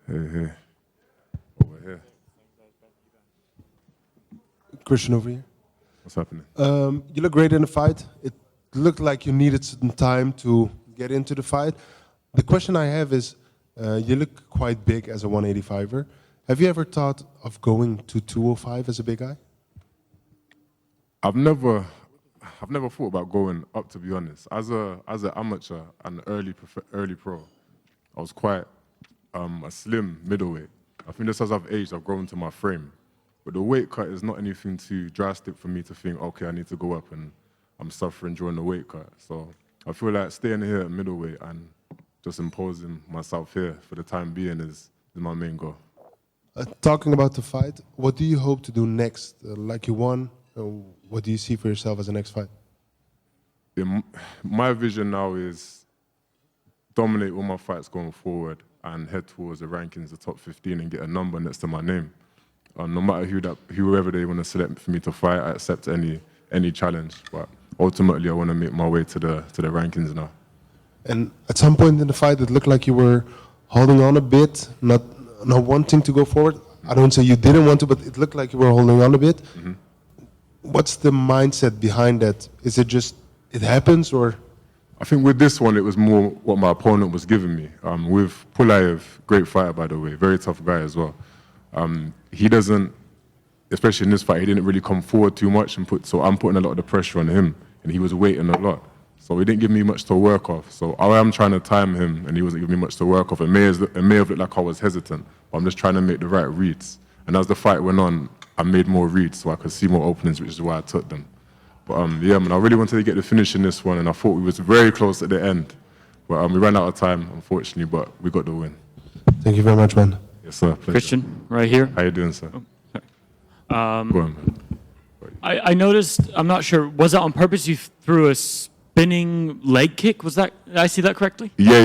Hey. Over here. Christian over here. What's happening? You look great in the fight. It looked like you needed some time to get into the fight. The question I have is, you look quite big as a 185er. Have you ever thought of going to 205 as a big guy? I've never thought about going up, to be honest. As an amateur and early pro, I was quite a slim middleweight. I think just as I've aged, I've grown to my frame. But the weight cut is not anything too drastic for me to think, okay, I need to go up and I'm suffering during the weight cut. So I feel like staying here at middleweight and just imposing myself here for the time being is my main goal. Talking about the fight, what do you hope to do next? Like you won, what do you see for yourself as the next fight? Yeah, my vision now is dominate all my fights going forward and head towards the rankings, the top 15, and get a number next to my name. No matter whoever they want to select for me to fight, I accept any challenge. But ultimately, I want to make my way to the rankings now. And at some point in the fight, it looked like you were holding on a bit, not wanting to go forward. I don't say you didn't want to, but it looked like you were holding on a bit. Mm-hmm. What's the mindset behind that? Is it just it happens, or? I think with this one, it was more what my opponent was giving me. With Pulyaev, great fighter, by the way, very tough guy as well. He doesn't, especially in this fight, he didn't really come forward too much, so I'm putting a lot of the pressure on him, and he was waiting a lot. So he didn't give me much to work off. So I am trying to time him, and he wasn't giving me much to work off. It may have looked like I was hesitant, but I'm just trying to make the right reads. And as the fight went on, I made more reads so I could see more openings, which is why I took them. But yeah, man, I really wanted to get the finish in this one, and I thought we was very close at the end. But we ran out of time, unfortunately, but we got the win. Thank you very much, man. Yes, sir. Pleasure. Christian, right here. How you doing, sir? Oh, Go on, man. I noticed, I'm not sure, was it on purpose you threw a spinning leg kick? Was that, did I see that correctly? Yeah,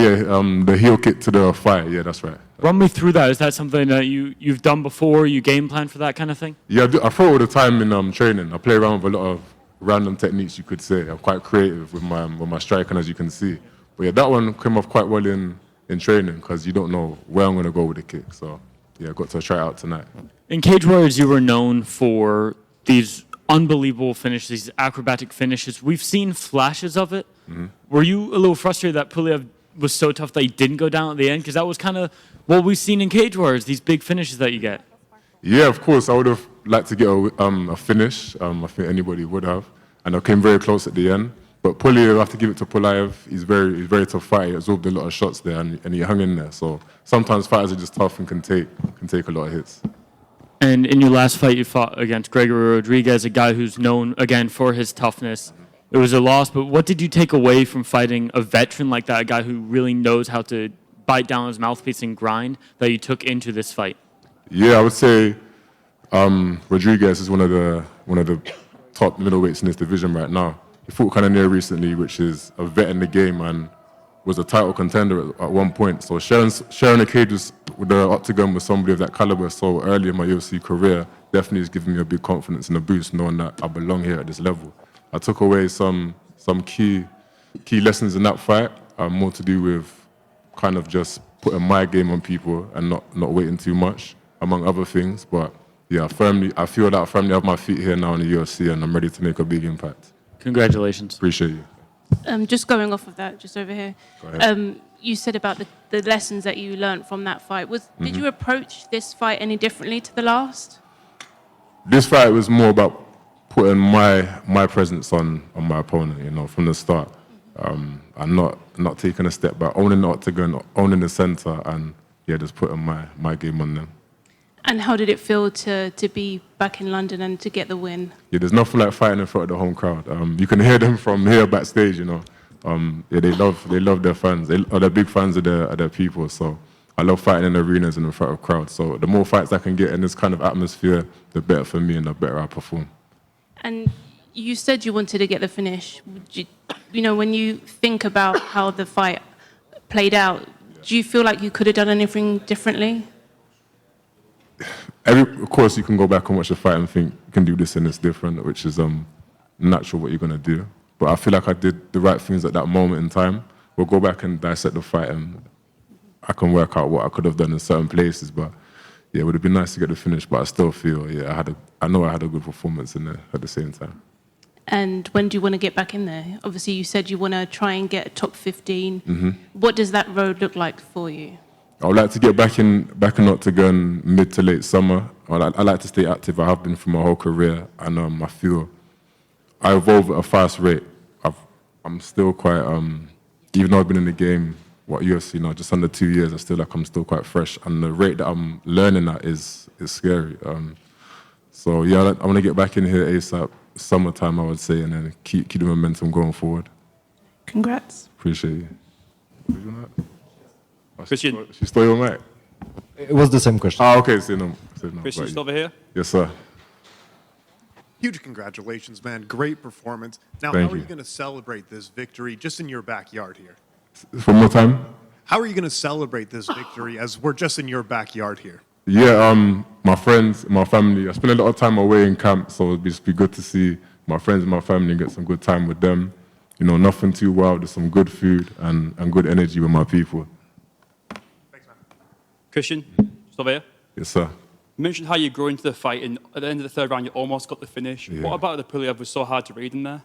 the heel kick to the thigh, yeah, that's right. Run me through that. Is that something that you've done before, you game plan for that kind of thing? Yeah, I throw all the time in training. I play around with a lot of random techniques, you could say. I'm quite creative with my striking, as you can see. But yeah, that one came off quite well in training because you don't know where I'm going to go with the kick. So yeah, I got to try it out tonight. In Cage Warriors, you were known for these unbelievable finishes, these acrobatic finishes. We've seen flashes of it. Mm-hmm. Were you a little frustrated that Pulyaev was so tough that he didn't go down at the end? Because that was kind of what we've seen in Cage Warriors, these big finishes that you get. Yeah, of course. I would have liked to get a finish. I think anybody would have. And I came very close at the end. But Pulyaev, I have to give it to Pulyaev. He's very tough fighter. He absorbed a lot of shots there, and he hung in there. So sometimes fighters are just tough and can take a lot of hits. And in your last fight, you fought against Gregory Rodriguez, a guy who's known, again, for his toughness. It was a loss, but what did you take away from fighting a veteran like that, a guy who really knows how to bite down his mouthpiece and grind, that you took into this fight? Yeah, I would say Rodriguez is one of the top middleweights in this division right now. He fought kind of near recently, which is a vet in the game and was a title contender at one point. So sharing a cage with the octagon with somebody of that caliber so early in my UFC career definitely has given me a big confidence and a boost knowing that I belong here at this level. I took away some key lessons in that fight, more to do with kind of just putting my game on people and not waiting too much, among other things. But yeah, I feel that I firmly have my feet here now in the UFC and I'm ready to make a big impact. Congratulations. Appreciate you. Just going off of that, just over here, Go ahead. you said about the lessons that you learned from that fight. Did you approach this fight any differently to the last? This fight was more about putting my presence on my opponent, from the start. I'm not taking a step back, owning the octagon, owning the center, and yeah, just putting my game on them. And how did it feel to be back in London and to get the win? Yeah, there's nothing like fighting in front of the home crowd. You can hear them from here backstage, Yeah, they love their fans. They're big fans of their people. So I love fighting in arenas and in front of crowds. So the more fights I can get in this kind of atmosphere, the better for me and the better I perform. And you said you wanted to get the finish. When you think about how the fight played out, do you feel like you could have done anything differently? Of course, you can go back and watch the fight and think you can do this and it's different, which is natural what you're going to do. But I feel like I did the right things at that moment in time. We'll go back and dissect the fight and I can work out what I could have done in certain places. But yeah, it would have been nice to get the finish. But I still feel, yeah, I know I had a good performance in there at the same time. And when do you want to get back in there? Obviously, you said you want to try and get a top 15. Mm-hmm. What does that road look like for you? I would like to get back in Octagon mid to late summer. I like to stay active. I have been for my whole career, and I feel I evolve at a fast rate. I'm still quite, even though I've been in the game, UFC now, just under 2 years, I feel like I'm still quite fresh, and the rate that I'm learning at is scary. So yeah, I want to get back in here ASAP, summertime, I would say, and then keep the momentum going forward. Congrats. Appreciate you. Did you know that? Christian. She stole your mic. It was the same question. Ah, okay, say no. Christian, still over here? Yes, sir. Huge congratulations, man. Great performance. Now, Thank how are you. you going to celebrate this victory just in your backyard here? One more time. How are you going to celebrate this victory as we're just in your backyard here? Yeah, my friends, my family. I spend a lot of time away in camp, so it'd just be good to see my friends and my family and get some good time with them. You know, nothing too wild, just some good food and good energy with my people. Thanks, man. Christian, still over here? Yes, sir. You mentioned how you grew into the fight, and at the end of the third round, you almost got the finish. Yeah. What about the Pulyaev was so hard to read in there?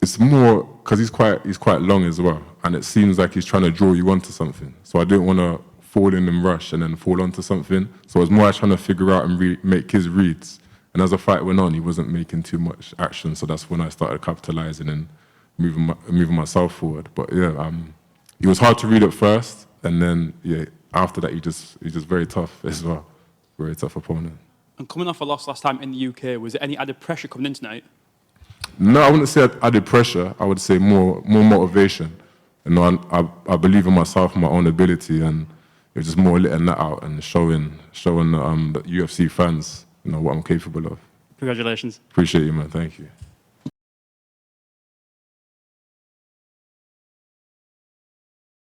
It's more because he's quite long as well, and it seems like he's trying to draw you onto something. So I didn't want to fall in and rush and then fall onto something. So it was more trying to figure out and make his reads. And as the fight went on, he wasn't making too much action. So that's when I started capitalizing and moving myself forward. But yeah, he was hard to read at first, and then yeah, after that, he's just very tough as well. Very tough opponent. And coming off a loss last time in the UK, was there any added pressure coming in tonight? No, I wouldn't say added pressure. I would say more motivation. You know, I believe in myself, my own ability, and it was just more letting that out and showing the UFC fans, you know, what I'm capable of. Congratulations. Appreciate you, man. Thank you.